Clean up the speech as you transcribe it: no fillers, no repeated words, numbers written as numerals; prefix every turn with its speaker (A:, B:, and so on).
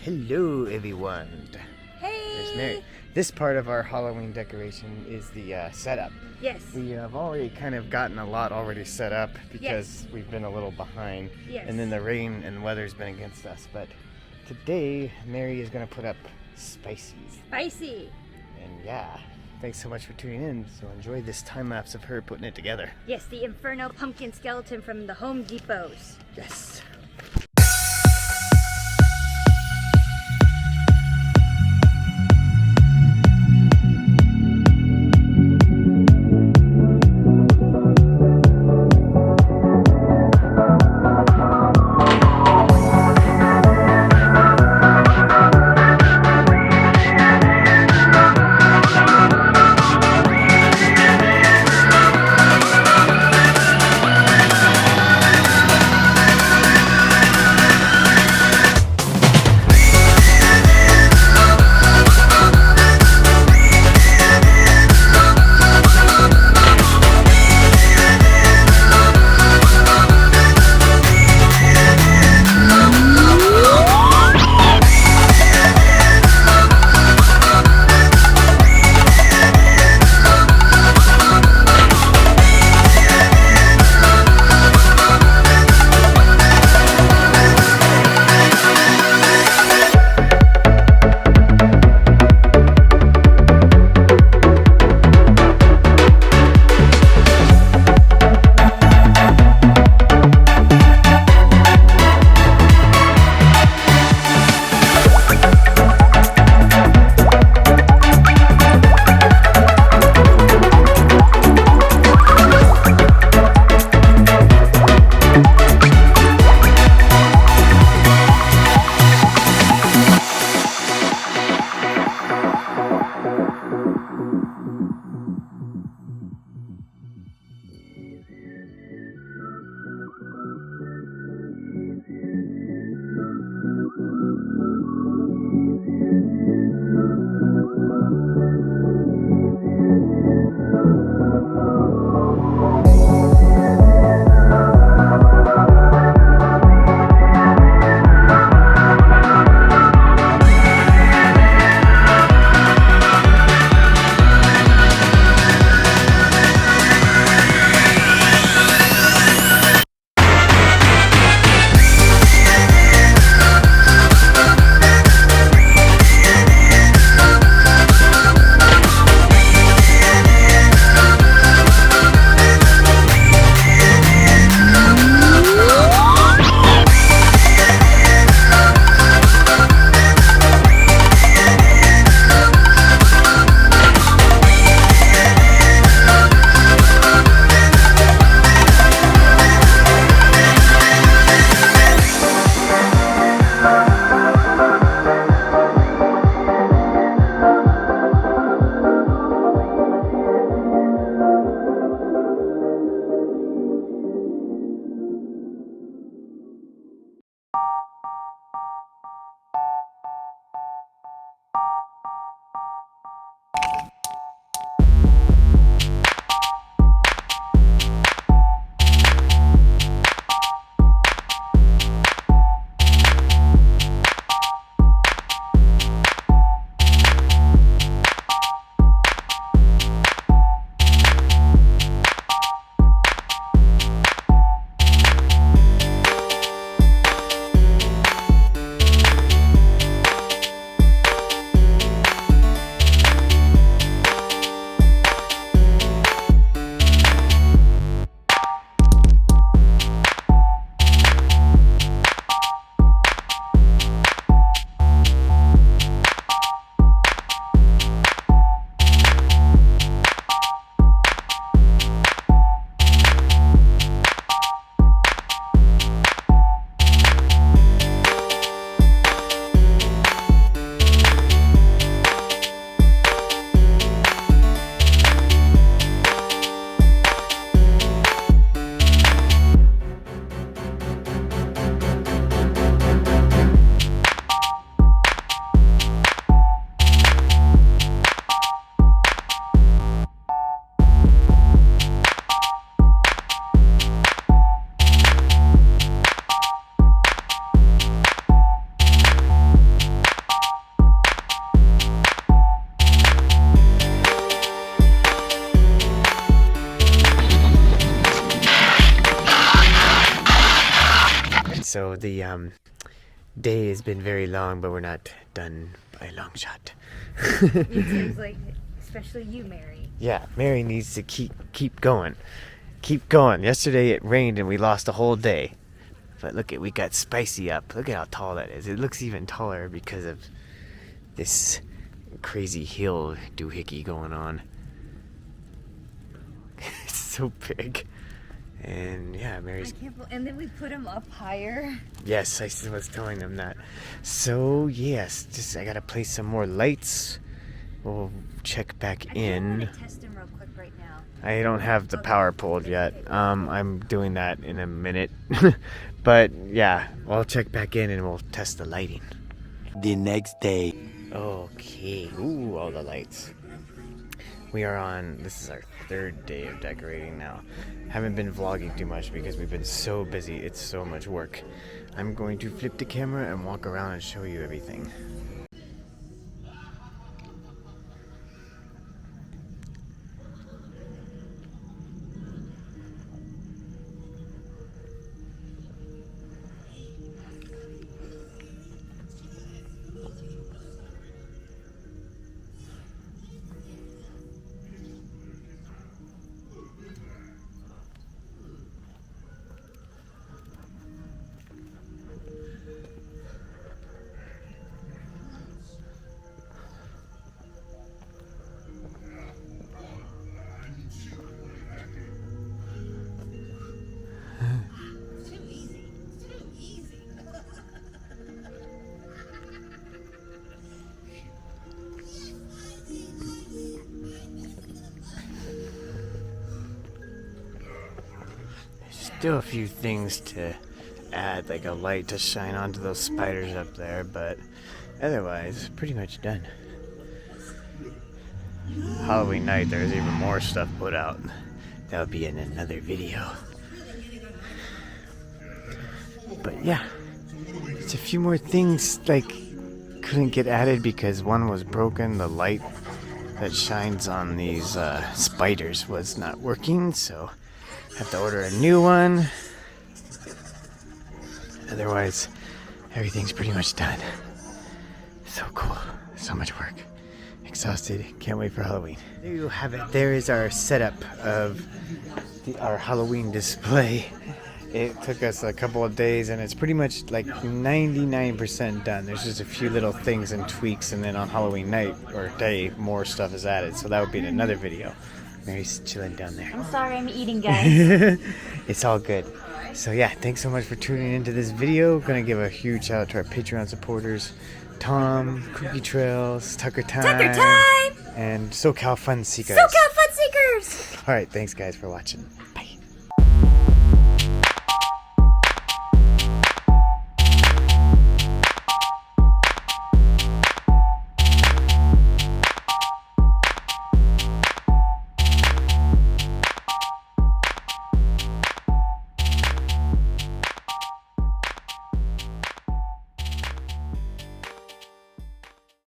A: Hello, everyone.
B: Hey!
A: There's Mary. This part of our Halloween decoration is the setup.
B: Yes.
A: We have already kind of gotten a lot already set up because
B: Yes.
A: we've been a little behind.
B: Yes.
A: And then the rain and weather's been against us. But today, Mary is going to put up spicy.
B: Spicy.
A: And yeah, thanks so much for tuning in. So enjoy this time lapse of her putting it together.
B: Yes, the Inferno pumpkin skeleton from the Home Depots.
A: Yes. So the day has been very long, but we're not done by a long shot.
B: It seems like, especially you, Mary.
A: Yeah, Mary needs to keep going. Keep going. Yesterday it rained and we lost a whole day. But look at, we got spicy up. Look at how tall that is. It looks even taller because of this crazy hill doohickey going on. It's so big. And yeah, Mary's...
B: And then we put them up higher.
A: Yes, I was telling them that. So yes, just I gotta place some more lights. We'll check back in.
B: I want to test them real quick right now.
A: I don't have the power pulled yet. I'm doing that in a minute. But yeah, I'll check back in and we'll test the lighting.
C: The next day.
A: Okay. Ooh, all the lights. We are on, this is our third day of decorating now. Haven't been vlogging too much because we've been so busy. It's so much work. I'm going to flip the camera and walk around and show you everything. Still a few things to add, like a light to shine onto those spiders up there, but otherwise, pretty much done. Halloween night, there's even more stuff put out. That'll be in another video. But yeah, it's a few more things like couldn't get added because one was broken. The light that shines on these spiders was not working, so have to order a new one. Otherwise, everything's pretty much done. So cool. So much work. Exhausted. Can't wait for Halloween. There you have it. There is our setup of our Halloween display. It took us a couple of days and it's pretty much like 99% done. There's just a few little things and tweaks, and then on Halloween night or day more stuff is added. So that would be in another video. Mary's chilling down there.
B: I'm sorry, I'm eating, guys.
A: It's all good. So yeah, thanks so much for tuning into this video. Gonna give a huge shout out to our Patreon supporters, Tom, Cookie Trails, Tucker Time,
B: Tucker Time!
A: and SoCal Fun Seekers.
B: SoCal Fun Seekers!
A: Alright, thanks guys for watching.